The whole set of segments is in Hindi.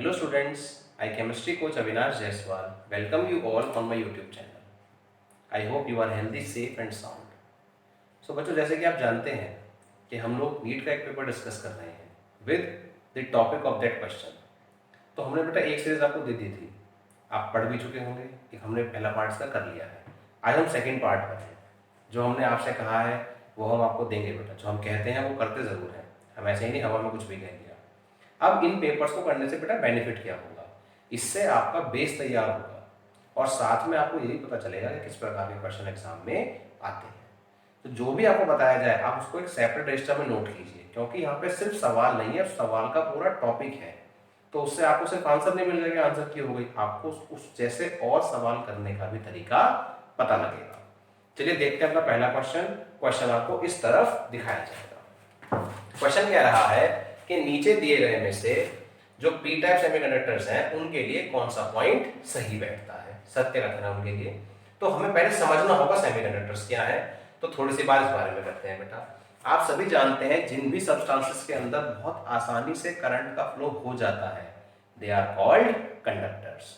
Hello students, I chemistry coach Avinash Jaiswal welcome you all on my YouTube channel. I hope you are healthy, safe and sound. So बच्चों जैसे कि आप जानते हैं कि हम लोग नीट का एक पेपर डिस्कस कर रहे हैं with the topic of that question. तो हमने बेटा एक सीरीज आपको दे दी थी, आप पढ़ भी चुके होंगे कि हमने पहला पार्ट इसका कर लिया है। आज हम सेकेंड पार्ट पर हैं। जो हमने आपसे कहा है वो हम आपको देंगे बेटा, जो हम कहते हैं वो करते ज़रूर हैं, हम ऐसे ही नहीं हवा में कुछ भी कह दिया। अब इन पेपर्स को करने से बेटा बेनिफिट क्या होगा, इससे आपका बेस तैयार होगा और साथ में आपको यही पता चलेगा कि किस प्रकार के क्वेश्चन एग्जाम में आते हैं। तो जो भी आपको बताया जाए आप उसको एक सेपरेट रजिस्टर में नोट कीजिए, क्योंकि यहाँ पे सिर्फ सवाल नहीं है, सवाल का पूरा टॉपिक है। तो उससे आपको सिर्फ आंसर नहीं मिल जाएगा, आंसर की हो गई, आपको उस जैसे और सवाल करने का भी तरीका पता लगेगा। चलिए देखते हैं अपना पहला क्वेश्चन। क्वेश्चन आपको इस तरफ दिखाया जाएगा। क्वेश्चन क्या रहा है कि नीचे दिए गए में से जो पी टाइप सेमीकंडक्टर्स हैं उनके लिए कौन सा पॉइंट सही बैठता है, सत्य रखना उनके लिए। तो हमें पहले समझना होगा सेमीकंडक्टर्स क्या है, तो थोड़ी सी बात इस बारे में करते हैं बेटा। आप सभी जानते हैं जिन भी सब्सटेंसेस के अंदर बहुत आसानी से करंट का फ्लो हो जाता है दे आर कॉल्ड कंडक्टर्स।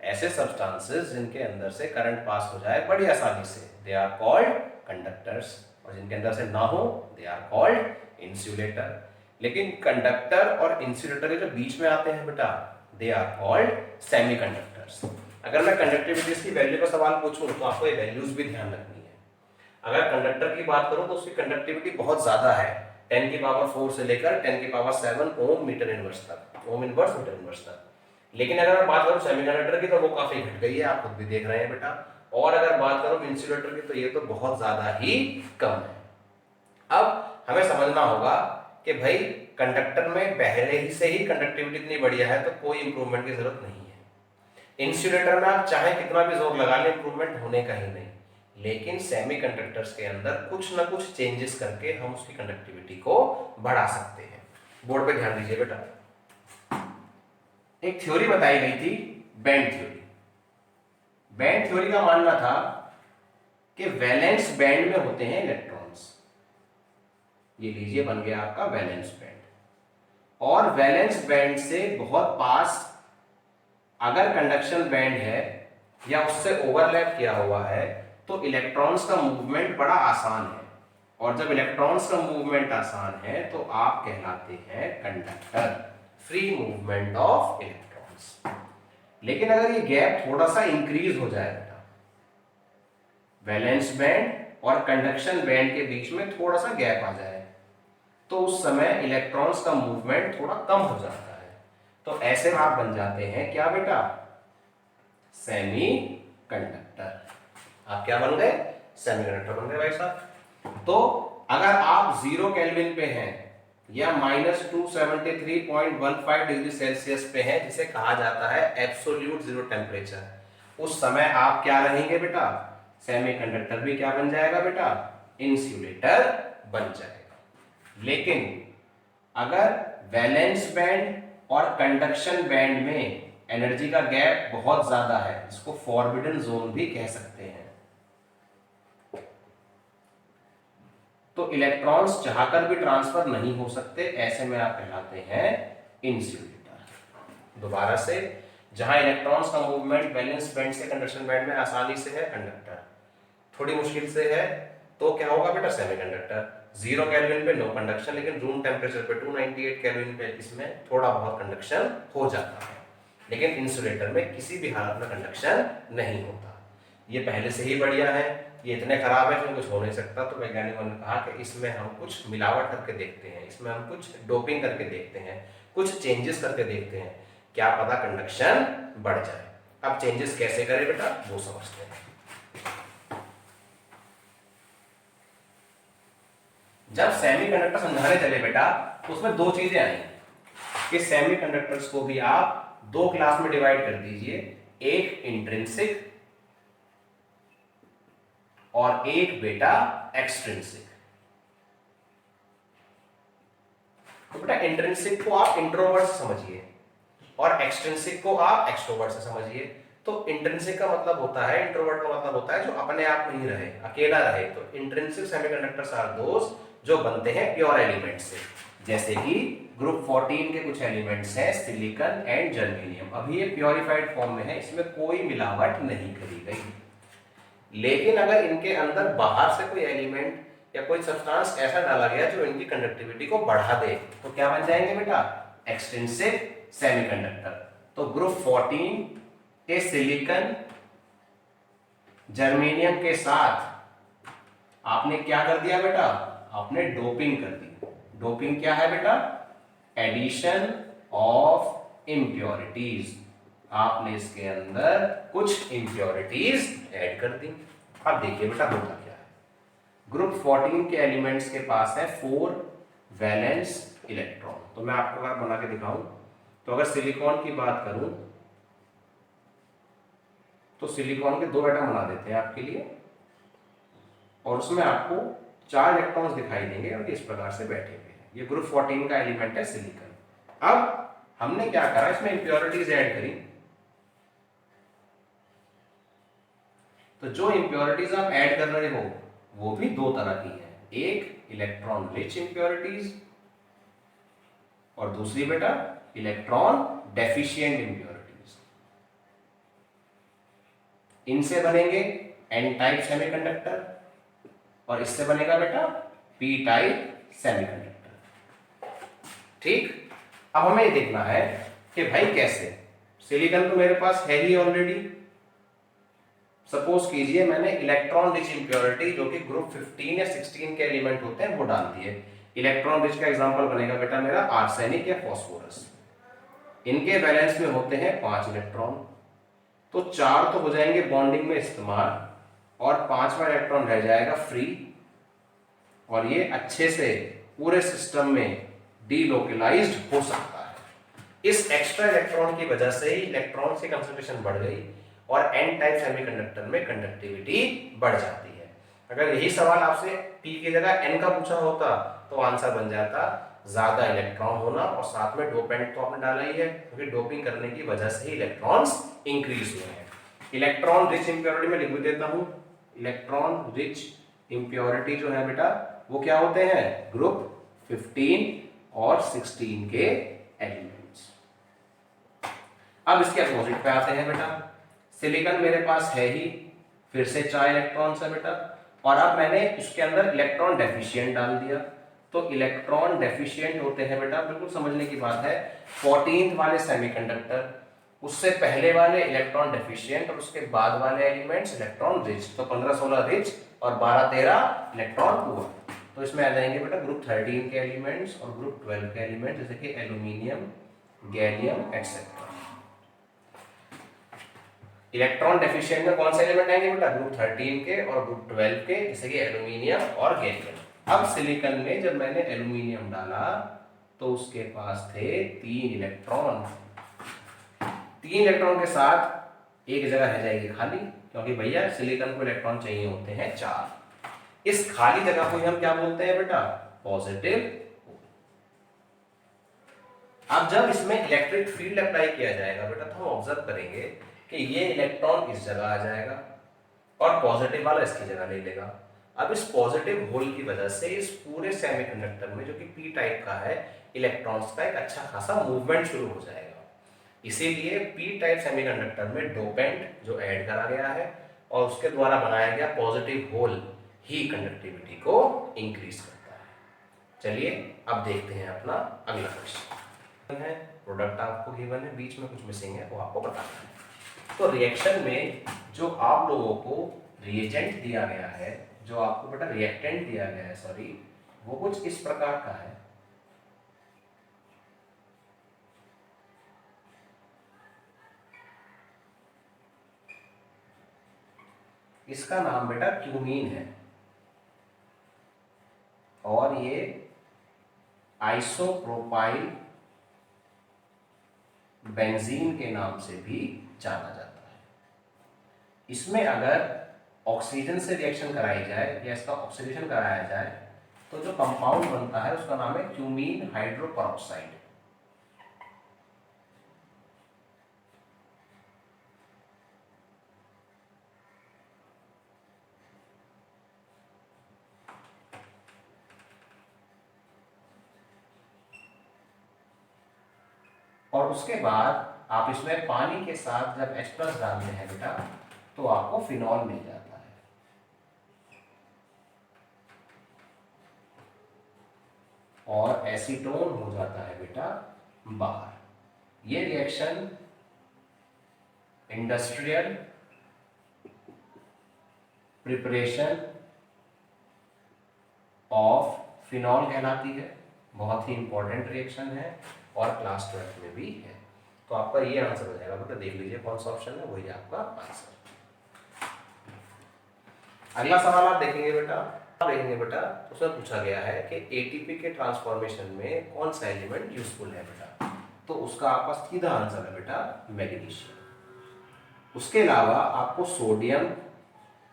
ऐसे सब्सटेंसेस जिनके अंदर से करंट पास हो जाए बड़ी आसानी से दे आर कॉल्ड कंडक्टर्स, और जिनके अंदर से ना हो दे आर कॉल्ड इंसुलेटर। लेकिन कंडक्टर और इंसुलेटर के जो बीच में आते हैं बेटा दे आर कॉल्ड सेमीकंडक्टर्स। अगर मैं कंडक्टिविटी की वैल्यू का सवाल पूछूं तो आपको ये वैल्यूज भी ध्यान रखनी है। अगर कंडक्टर की बात करूं तो उसकी कंडक्टिविटी बहुत ज्यादा है, 10 की पावर 4 से लेकर 10 की पावर 7 ओम मीटर इनवर्स तक, ओम इनवर्स मीटर इनवर्स तक। लेकिन अगर मैं बात करूं सेमीकंडक्टर की तो वो काफी घट गई है, आप खुद भी देख रहे हैं बेटा। और अगर बात करूं इंसुलेटर की तो ये तो बहुत ज्यादा ही कम है। अब हमें समझना होगा कि भाई कंडक्टर में पहले ही से ही कंडक्टिविटी इतनी बढ़िया है तो कोई इंप्रूवमेंट की जरूरत नहीं है। इंसुलेटर में आप चाहे कितना भी जोर लगा ले इंप्रूवमेंट होने का ही नहीं। लेकिन सेमीकंडक्टर्स के अंदर कुछ ना कुछ चेंजेस करके हम उसकी कंडक्टिविटी को बढ़ा सकते हैं। बोर्ड पे ध्यान दीजिए बेटा। एक थ्योरी बताई गई थी, बैंड थ्योरी। बैंड थ्योरी का मानना था कि वैलेंस बैंड में होते हैं इलेक्ट्रॉन्स। ये लीजिए बन गया आपका वैलेंस बैंड, और वैलेंस बैंड से बहुत पास अगर कंडक्शन बैंड है या उससे ओवरलैप किया हुआ है तो इलेक्ट्रॉन्स का मूवमेंट बड़ा आसान है, और जब इलेक्ट्रॉन्स का मूवमेंट आसान है तो आप कहलाते हैं conductor, free movement of electrons. लेकिन अगर ये गैप थोड़ा सा इंक्रीज हो जाए बेटा, वैलेंस बैंड और कंडक्शन बैंड के बीच में थोड़ा सा गैप आ जाए तो उस समय इलेक्ट्रॉन्स का मूवमेंट थोड़ा कम हो जाता है। तो ऐसे में आप बन जाते हैं क्या बेटा, सेमी कंडक्टर। आप क्या बन गए, सेमीकंडक्टर बन गए भाई साहब। तो अगर आप 0 केल्विन पे हैं या -273.15 डिग्री सेल्सियस पे हैं, जिसे कहा जाता है एब्सोल्यूट जीरो टेम्परेचर, उस समय आप क्या रहेंगे बेटा, सेमीकंडक्टर भी क्या बन जाएगा बेटा, इंसुलेटर बन जाएगा। लेकिन अगर वैलेंस बैंड और कंडक्शन बैंड में एनर्जी का गैप बहुत ज्यादा है, इसको फॉरबिडन जोन भी कह सकते हैं, तो इलेक्ट्रॉन्स चाहकर भी ट्रांसफर नहीं हो सकते, ऐसे में आप कहलाते हैं इंसुलेटर। दोबारा से, जहां इलेक्ट्रॉन्स का मूवमेंट वैलेंस बैंड से कंडक्शन बैंड में आसानी से है कंडक्टर, थोड़ी मुश्किल से है तो क्या होगा बेटा, सेमीकंडक्टर। 0 केल्विन पे नो कंडक्शन, लेकिन रूम टेम्परेचर पे 298 केल्विन पे इसमें थोड़ा बहुत कंडक्शन हो जाता है। लेकिन इंसुलेटर में किसी भी हालत में कंडक्शन नहीं होता। ये पहले से ही बढ़िया है, ये इतने खराब है कि कुछ हो नहीं सकता। तो वैज्ञानिकों ने कहा कि इसमें हम कुछ मिलावट करके देखते हैं, इसमें हम कुछ डोपिंग करके देखते हैं, कुछ चेंजेस करके देखते हैं, क्या पता कंडक्शन बढ़ जाए। अब चेंजेस कैसे करें बेटा, वो समझते हैं। जब सेमीकंडक्टर समझाने चले बेटा तो उसमें दो चीजें आई कि सेमीकंडक्टर्स को भी आप दो क्लास में डिवाइड कर दीजिए, एक इंट्रिंसिक और एक बेटा एक्सट्रिंसिक। तो बेटा इंट्रिंसिक को आप इंट्रोवर्ट से समझिए और एक्सट्रिंसिक को आप एक्सट्रोवर्ट से समझिए। तो इंट्रिंसिक का मतलब होता है, इंट्रोवर्ट का मतलब होता है जो अपने आप नहीं रहे, अकेला रहे। तो इंट्रिंसिक सेमीकंडक्टर्स आर दोस जो बनते हैं प्योर एलिमेंट से, जैसे कि ग्रुप 14 के कुछ एलिमेंट्स हैं सिलिकॉन एंड जर्मेनियम। अभी ये प्योरीफाइड फॉर्म में है, इसमें कोई मिलावट नहीं करी गई। लेकिन अगर इनके अंदर बाहर से कोई एलिमेंट या कोई सब्सटेंस ऐसा डाला गया जो इनकी कंडक्टिविटी को बढ़ा दे तो क्या बन जाएंगे बेटा? Extensive semiconductor. तो ग्रुप 14 के सिलिकॉन जर्मेनियम के साथ आपने क्या कर दिया बेटा? आपने डोपिंग कर दी। डोपिंग क्या है बेटा? Addition of impurities. आपने इसके अंदर कुछ इंप्योरिटीज ऐड कर दी। अब देखिए बेटा होता क्या है। ग्रुप 14 के एलिमेंट्स के पास है 4 वैलेंस इलेक्ट्रॉन। तो मैं आपको अगर बना के दिखाऊं तो अगर सिलिकॉन की बात करूं तो सिलिकॉन के 2 एटम बना देते हैं आपके लिए, और उसमें आपको 4 इलेक्ट्रॉन्स दिखाई देंगे और इस प्रकार से बैठे हुए हैं। ये ग्रुप 14 का एलिमेंट है सिलिकॉन। अब हमने क्या करा, इसमें इंप्योरिटीज ऐड करी। तो जो इंप्योरिटीज आप ऐड कर रहे हो वो भी 2 तरह की है, एक इलेक्ट्रॉन रिच इंप्योरिटीज और दूसरी बेटा इलेक्ट्रॉन डेफिशिएंट इंप्योरिटीज। इनसे बनेंगे एन टाइप सेमीकंडक्टर और इससे बनेगा बेटा पी टाइप सेमीकंडक्टर। ठीक, अब हमें ये देखना है कि भाई कैसे। सिलिकॉन तो मेरे पास है ही ऑलरेडी। सपोज कीजिए मैंने इलेक्ट्रॉन रिच इंप्योरिटी जो कि ग्रुप 15 या 16 के एलिमेंट होते हैं वो डाल दिए। इलेक्ट्रॉन रिच का एग्जांपल बनेगा बेटा मेरा आर्सेनिक या फास्फोरस। इनके बैलेंस में होते हैं 5 इलेक्ट्रॉन, तो 4 तो हो जाएंगे बॉन्डिंग में इस्तेमाल और 5वां इलेक्ट्रॉन रह जाएगा फ्री, और ये अच्छे से पूरे सिस्टम में डीलोकलाइज्ड हो सकता है। इस एक्स्ट्रा इलेक्ट्रॉन की वजह से ही इलेक्ट्रॉन की कंसंट्रेशन बढ़ गई और एन टाइप सेमीकंडक्टर में कंडक्टिविटी बढ़ जाती है। अगर यही सवाल आपसे पी की जगह एन का पूछा होता तो आंसर बन जाता ज्यादा इलेक्ट्रॉन होना, और साथ में डोपेंट तो आपने डाला ही है क्योंकि डोपिंग करने की वजह से ही इलेक्ट्रॉन्स इंक्रीज हुए हैं। इलेक्ट्रॉन रिच इंप्योरिटी में लिख भी देता हूं। इलेक्ट्रॉन रिच इंप्योरिटी जो है बेटा वो क्या होते हैं? ग्रुप 15 और 16 के एलिमेंट्स। अब इसके अपोजिट पे आते हैं बेटा। सिलिकॉन मेरे पास है ही, फिर से 4 इलेक्ट्रॉन्स है बेटा, और अब मैंने इसके अंदर इलेक्ट्रॉन डेफिशिएंट डाल दिया। तो इलेक्ट्रॉन डेफिशिएंट होते हैं बेटा, बिल्कुल समझने की बात है, 14th वाले सेमीकंडक्टर, उससे पहले वाले इलेक्ट्रॉन डेफिशिएंट और उसके बाद वाले एलिमेंट्स इलेक्ट्रॉन रिच। तो 15-16 रिच और 12-13 इलेक्ट्रॉन पुअर। तो इसमें आ जाएंगे बेटा ग्रुप 13 के एलिमेंट्स और ग्रुप 12 के एलिमेंट जैसे कि aluminium, gallium etcetera. Electron deficient में कौन से एलिमेंट आएंगे बेटा? ग्रुप 13 के और ग्रुप 12 के जैसे कि एल्यूमिनियम और गैलियम। अब सिलिकॉन में जब मैंने एल्यूमिनियम डाला तो उसके पास थे 3 इलेक्ट्रॉन। 3 इलेक्ट्रॉन के साथ एक जगह रह जाएगी खाली, क्योंकि भैया सिलिकॉन को इलेक्ट्रॉन चाहिए होते हैं 4। इस खाली जगह को हम क्या बोलते हैं बेटा? पॉजिटिव। अब जब इसमें इलेक्ट्रिक फील्ड अप्लाई किया जाएगा बेटा तो हम ऑब्जर्व करेंगे कि ये इलेक्ट्रॉन इस जगह आ जाएगा और पॉजिटिव वाला इसकी जगह ले लेगा। अब इस पॉजिटिव होल की वजह से इस पूरे सेमीकंडक्टर में जो कि पी टाइप का है इलेक्ट्रॉन्स का एक अच्छा खासा मूवमेंट शुरू हो जाएगा। इसीलिए पी टाइप सेमीकंडक्टर में डोपेंट जो ऐड करा गया है और उसके द्वारा बनाया गया पॉजिटिव होल ही कंडक्टिविटी को इंक्रीज करता है। चलिए अब देखते हैं अपना अगला क्वेश्चन है। प्रोडक्ट आपको गिवन है, बीच में कुछ मिसिंग है वो आपको बताना है। तो रिएक्शन में जो आप लोगों को रिएजेंट दिया गया है, जो आपको बेटा रिएक्टेंट दिया गया है सॉरी, वो कुछ इस प्रकार का है। इसका नाम बेटा क्यूमीन है और ये आइसोप्रोपाइल बेंजीन के नाम से भी जाना जाता है। इसमें अगर ऑक्सीजन से रिएक्शन कराई जाए या इसका ऑक्सीडेशन कराया जाए तो जो कंपाउंड बनता है उसका नाम है क्यूमीन हाइड्रोपरऑक्साइड। और उसके बाद आप इसमें पानी के साथ जब H+ डालते हैं बेटा तो आपको फिनॉल मिल जाता है। और एसीटोन हो जाता है बेटा बाहर। ये reaction industrial preparation of phenol कहलाती है। बहुत ही इंपॉर्टेंट रिएक्शन है और क्लास 12 में भी है। तो आपका ये आंसर हो जाएगा बेटा, देख लीजिए कौन सा ऑप्शन है, वही आपका आंसर। अगला सवाल आप देखेंगे बेटा, उसमें पूछा गया है कि एटीपी के ट्रांसफॉर्मेशन में कौन सा एलिमेंट यूजफुल है बेटा। तो उसका आपका सीधा आंसर है बेटा मैग्नीशियम। उसके अलावा आपको सोडियम,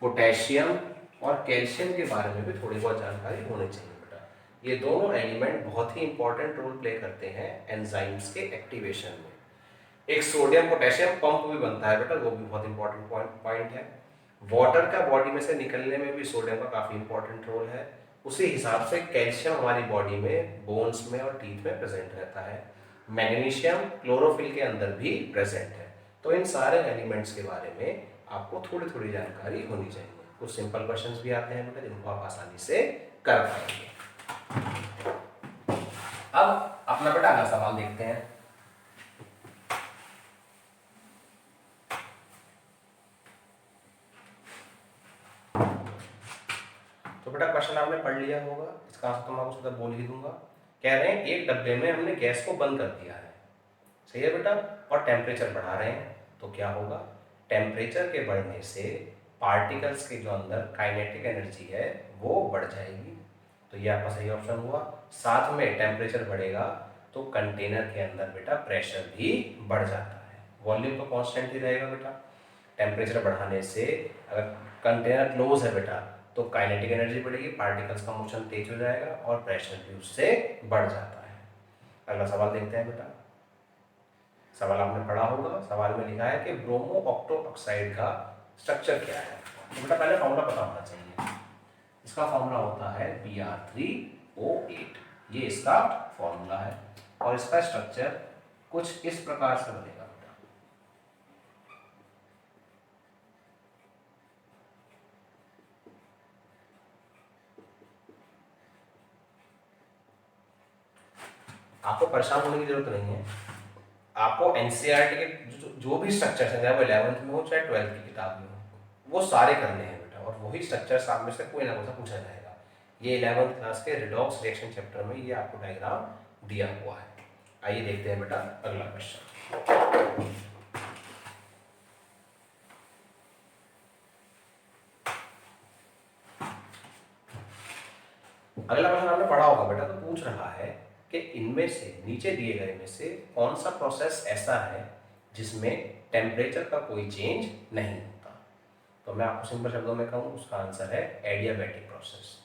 पोटेशियम और कैल्शियम के बारे में भी थोड़ी बहुत जानकारी होनी चाहिए बेटा। ये दोनों एलिमेंट बहुत ही इंपॉर्टेंट रोल प्ले करते हैं एंजाइम्स के एक्टिवेशन में। एक सोडियम पोटेशियम पंप भी बनता है बेटा, वो भी बहुत इंपॉर्टेंट पॉइंट है। वाटर का बॉडी में से निकलने में भी सोडियम का काफी इंपॉर्टेंट रोल है। उसी हिसाब से कैल्शियम हमारी बॉडी में बोन्स में और टीथ में प्रेजेंट रहता है। मैग्नीशियम क्लोरोफिल के अंदर भी प्रेजेंट है। तो इन सारे एलिमेंट्स के बारे में आपको थोड़ी थोड़ी जानकारी होनी चाहिए। कुछ सिंपल क्वेश्चंस भी आते हैं बेटा जिनको आप आसानी से कर पाएंगे। अब अपना बेटा अगला सवाल देखते हैं। तो बेटा क्वेश्चन आपने पढ़ लिया होगा, इसका आंसर तो मैं आपको बोल ही दूंगा। कह रहे हैं एक डब्बे में हमने गैस को बंद कर दिया है, सही है बेटा, और टेम्परेचर बढ़ा रहे हैं, तो क्या होगा, टेम्परेचर के बढ़ने से पार्टिकल्स के जो अंदर काइनेटिक एनर्जी है वो बढ़ जाएगी। तो ये आपका सही ऑप्शन हुआ। साथ में टेम्परेचर बढ़ेगा तो कंटेनर के अंदर बेटा प्रेशर भी बढ़ जाता है। वॉल्यूम तो कांस्टेंट ही रहेगा बेटा। टेम्परेचर बढ़ाने से अगर कंटेनर क्लोज है बेटा तो काइनेटिक एनर्जी बढ़ेगी, पार्टिकल्स का मोशन तेज हो जाएगा और प्रेशर भी उससे बढ़ जाता है। अगला सवाल देखते हैं बेटा। सवाल आपने पढ़ा होगा, सवाल में लिखा है कि ब्रोमो ऑक्टो ऑक्साइड का स्ट्रक्चर क्या है। तो बेटा पहले फॉर्मूला पता होना चाहिए। इसका फॉर्मूला होता है Br3O8, ये इसका फॉर्मूला है और इसका स्ट्रक्चर कुछ इस प्रकार से बनेगा। आपको परेशान होने की जरूरत नहीं है। आपको एनसीईआरटी के जो भी स्ट्रक्चर्स हैं, चाहे वो 11th में हो चाहे 12th की किताब में हो, वो सारे करने हैं बेटा, और वही स्ट्रक्चर्स आप में से कोई ना कोई पूछा जाएगा। ये 11th क्लास के रिडॉक्स रिएक्शन चैप्टर में ये आपको डायग्राम दिया हुआ है। आइए देखते हैं बेटा अगला क्वेश्चन। अगला क्वेश्चन आपने पढ़ा होगा बेटा, तो पूछ रहा है कि इनमें से, नीचे दिए गए में से कौन सा प्रोसेस ऐसा है जिसमें टेम्परेचर का कोई चेंज नहीं होता। तो मैं आपको सिंपल शब्दों में कहूँ, उसका आंसर है एडियाबैटिक प्रोसेस।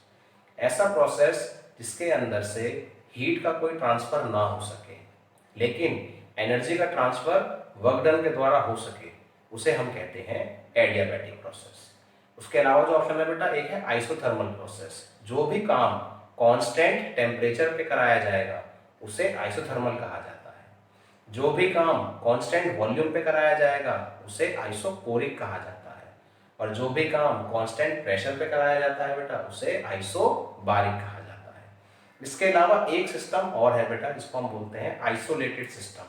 ऐसा प्रोसेस जिसके अंदर से हीट का कोई ट्रांसफर ना हो सके लेकिन एनर्जी का ट्रांसफर वर्क डन के द्वारा हो सके, उसे हम कहते हैं एडियाबैटिक प्रोसेस। उसके अलावा जो ऑप्शन है बेटा, एक है आइसोथर्मल प्रोसेस। जो भी काम कांस्टेंट टेम्परेचर पे कराया जाएगा उसे आइसोथर्मल कहा जाता है। जो भी काम कांस्टेंट वॉल्यूम पे कराया जाएगा उसे आइसोकोरिक कहा जाता है। और जो भी काम कांस्टेंट प्रेशर पे कराया जाता है बेटा उसे आइसोबारिक कहा जाता है। इसके अलावा एक सिस्टम और है बेटा जिसको हम बोलते हैं आइसोलेटेड सिस्टम।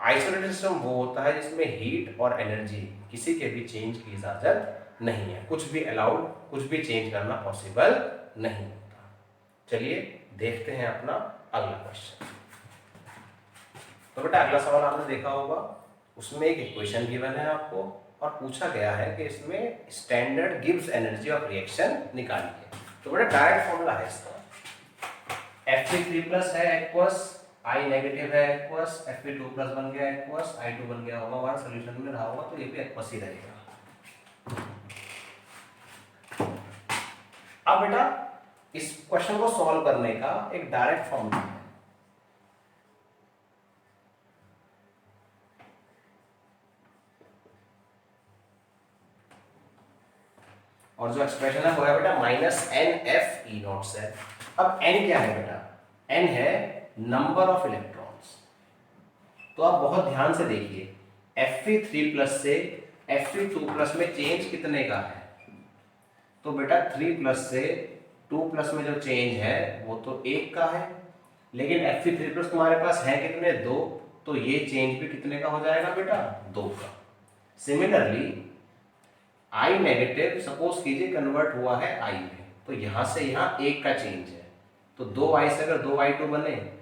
आइसोलेटेड सिस्टम वो होता है जिसमें हीट और एनर्जी किसी के भी चेंज की इजाजत नहीं है, कुछ भी अलाउड, कुछ भी चेंज करना पॉसिबल नहीं होता। चलिए देखते हैं अपना अगला क्वेश्चन। तो बेटा अगला सवाल आपने देखा होगा, उसमें एक इक्वेशन गिवन है आपको और पूछा गया है कि इसमें standard Gibbs energy of reaction निकालिए। तो बेटा डायरेक्ट फॉर्मूला है इसका, Fe3+ है एक्वस, I नेगेटिव है एक्वस, Fe2+ बन गया एक्वस, I2 बन गया होगा, हमारा सोल्यूशन में रहा होगा तो ये भी एक्वस ही रहेगा। अब बेटा इस क्वेश्चन को सॉल्व करने का एक डायरेक्ट फॉर्मूला है। और जो एक्सप्रेशन है वो है बेटा -NFE0 से। अब n क्या है बेटा, n है नंबर ऑफ इलेक्ट्रॉन्स। तो आप बहुत ध्यान से देखिए, Fe3+ से Fe2+ में चेंज कितने का है? तो बेटा 3+ से 2+ में जो चेंज है वो तो 1 का है, लेकिन Fe3+ तुम्हारे पास है कितने? 2, तो ये चेंज भी कितने का हो जाएगा बेटा? 2 का। सिमिलरली I नेगेटिव सपोज कीजिए कन्वर्ट हुआ है I में, तो यहां से यहां 1 का चेंज है, तो 2I से अगर 2I2 बने,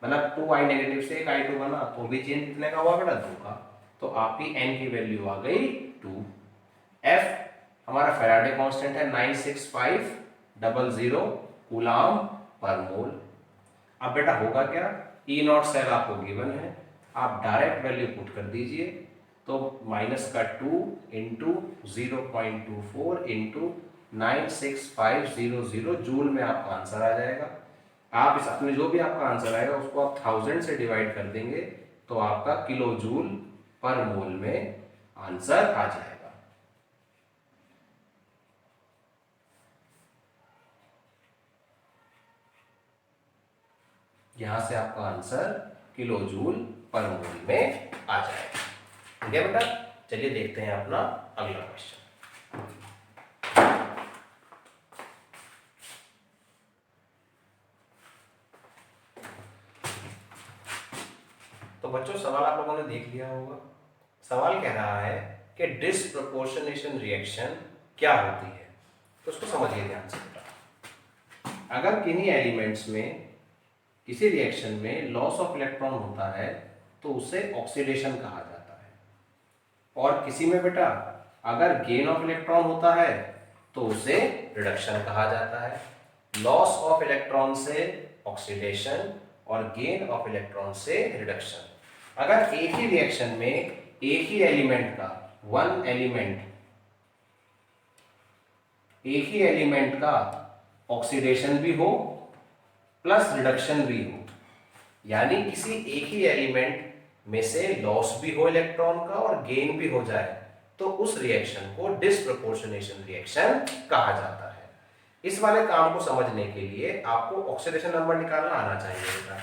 मतलब 2I नेगेटिव से 1I2 बना, तो भी चेंज कितने का हुआ बेटा? 2 का। तो आपकी n की वैल्यू आ गई 2। F हमारा फैराडे कांस्टेंट है 96500 कूलाम पर मोल। अब बेटा होगा क्या, E0 सेल आपको गिवन है, आप डायरेक्ट वैल्यू पुट कर दीजिए, तो -2 इंटू 0.24 इंटू 96500 जूल में आपका आंसर आ जाएगा। आप इस अपने जो भी आपका आंसर आएगा उसको आप 1000 से डिवाइड कर देंगे, तो आपका किलो जूल पर मोल में आंसर आ जाएगा। यहां से आपका आंसर किलो जूल पर मोल में आ जाएगा। ठीक है बेटा, चलिए देखते हैं अपना अगला क्वेश्चन। तो बच्चों सवाल आप लोगों ने देख लिया होगा। सवाल कह रहा है कि डिसप्रोपोर्शनेशन रिएक्शन क्या होती है, तो उसको समझिए ध्यान से बेटा। अगर किन्हीं एलिमेंट्स में किसी रिएक्शन में लॉस ऑफ इलेक्ट्रॉन होता है तो उसे ऑक्सीडेशन कहा जाता है, और किसी में बेटा अगर गेन ऑफ इलेक्ट्रॉन होता है तो उसे रिडक्शन कहा जाता है। लॉस ऑफ इलेक्ट्रॉन से ऑक्सीडेशन और गेन ऑफ इलेक्ट्रॉन से रिडक्शन। अगर एक ही रिएक्शन में एक ही एलिमेंट का एक ही एलिमेंट का ऑक्सीडेशन भी हो प्लस रिडक्शन भी हो, यानी किसी एक ही एलिमेंट में से लॉस भी हो इलेक्ट्रॉन का और गेन भी हो जाए, तो उस रिएक्शन को डिसप्रोपोर्शनेशन रिएक्शन कहा जाता है। इस वाले काम को समझने के लिए आपको ऑक्सीडेशन नंबर निकालना आना चाहिए बेटा।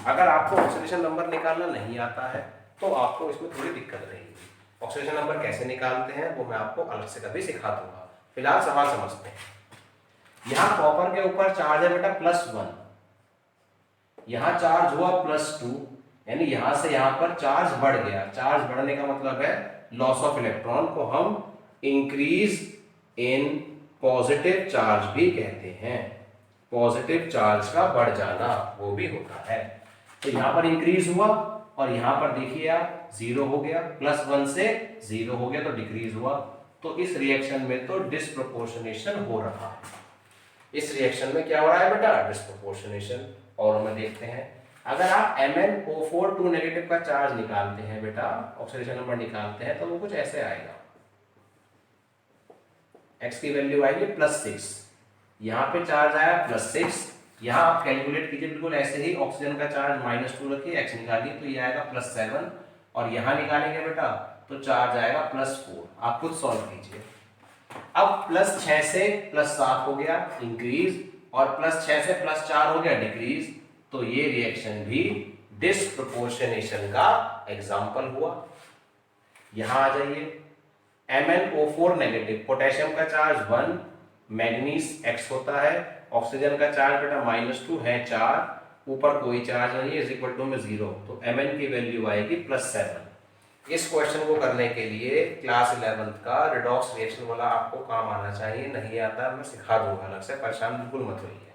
अगर आपको ऑक्सीडेशन नंबर निकालना नहीं आता है तो आपको इसमें थोड़ी दिक्कत रहेगी। ऑक्सीडेशन नंबर कैसे निकालते हैं वो मैं आपको अलग से कभी सिखा दूंगा। फिलहाल सवाल समझते हैं। यहाँ कॉपर के ऊपर चार्ज है बेटा +1, यहाँ चार्ज हुआ +2, यानी यहां से यहां पर चार्ज बढ़ गया। चार्ज बढ़ने का मतलब है लॉस ऑफ इलेक्ट्रॉन को हम इंक्रीज इन पॉजिटिव चार्ज भी कहते हैं। पॉजिटिव चार्ज का बढ़ जाना वो भी होता है। तो यहां पर इंक्रीज हुआ और यहां पर देखिए आप 0 हो गया, +1 से 0 हो गया तो डिक्रीज हुआ। तो इस रिएक्शन में तो डिसप्रोपोर्शनेशन हो रहा है। इस रिएक्शन में क्या हो रहा है बेटा? डिसप्रोपोर्शनेशन। और हमें देखते हैं, अगर आप MnO4 नेगेटिव का चार्ज निकालते हैं बेटा, ऑक्सीडेशन नंबर निकालते हैं, तो वो कुछ ऐसे आएगा। x की वैल्यू आएगी +6, यहाँ पे चार्ज आया +6, यहाँ आप कैलकुलेट कीजिए बिल्कुल ऐसे ही, ऑक्सीजन का चार्ज -2 रखिए, x निकालिए तो ये आएगा +7, और यहाँ निकालेंगे बेटा तो चार्ज आएगा +4। आप खुद सॉल्व कीजिए। अब +6 से +7 हो गया इंक्रीज, और +6 से +4 हो गया डिक्रीज, तो ये रिएक्शन भी डिसप्रोपोर्शनेशन का एग्जाम्पल हुआ। यहां आ जाइए, MnO4 नेगेटिव, पोटेशियम का चार्ज 1, मैग्नीज X होता है, ऑक्सीजन का चार्ज बेटा -2 है 4, ऊपर कोई चार्ज नहीं है, = में 0, तो Mn की वैल्यू आएगी +7। इस क्वेश्चन को करने के लिए क्लास 11th का रिडॉक्स रिएक्शन वाला आपको काम आना चाहिए। नहीं आता मैं सिखा दूंगा अलग से, परेशान बिल्कुल मत होइए।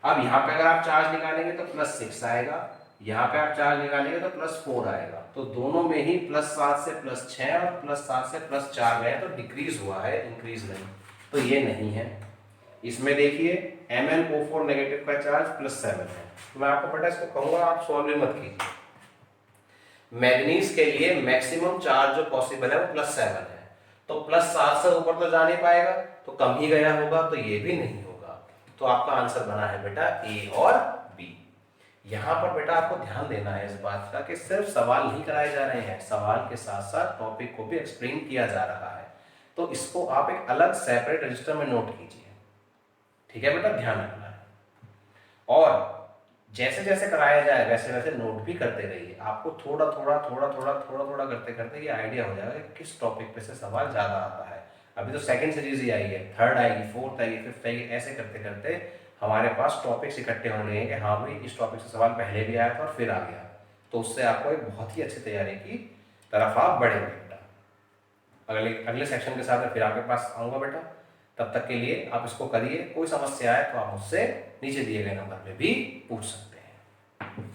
अब यहाँ पे अगर आप चार्ज निकालेंगे तो +6 आएगा, यहाँ पे आप चार्ज निकालेंगे तो +4 आएगा, तो दोनों में ही +7 से +6 और +7 से +4 गए, तो डिक्रीज हुआ है, इंक्रीज नहीं। तो ये नहीं है। इसमें देखिए MnO4 नेगेटिव का चार्ज +7 है, तो मैं आपको बेटा इसको कहूँगा आप सॉल्व मत कीजिए। मैग्नीज के लिए मैक्सिमम चार्ज जो पॉसिबल है वो +7 है, तो +7 से ऊपर तो जा नहीं पाएगा, तो कम ही गया होगा, तो ये भी नहीं होगा। तो आपका आंसर बना है बेटा A और B। यहाँ पर बेटा आपको ध्यान देना है इस बात का कि सिर्फ सवाल नहीं कराए जा रहे हैं, सवाल के साथ साथ टॉपिक को भी एक्सप्लेन किया जा रहा है, तो इसको आप एक अलग सेपरेट रजिस्टर में नोट कीजिए। ठीक है बेटा, ध्यान रखना है। और जैसे जैसे कराया जाए वैसे वैसे नोट भी करते रहिए। आपको थोड़ा थोड़ा थोड़ा थोड़ा थोड़ा थोड़ा करते करते ये आइडिया हो जाएगा कि किस टॉपिक पे से सवाल ज़्यादा आता है। अभी तो सेकंड सीरीज ही आई है, थर्ड आएगी, फोर्थ आएगी, फिफ्थ आएगी, ऐसे करते करते हमारे पास टॉपिक्स इकट्ठे होने लगेंगे कि हाँ भाई इस टॉपिक से सवाल पहले भी आया था और फिर आ गया। तो उससे आपको एक बहुत ही अच्छी तैयारी की तरफ आप बढ़ेंगे बेटा। अगले अगले सेक्शन के साथ मैं फिर आपके पास आऊँगा बेटा। तब तक के लिए आप इसको करिए। कोई समस्या आए तो आप मुझसे नीचे दिए गए नंबर पे भी पूछ सकते हैं।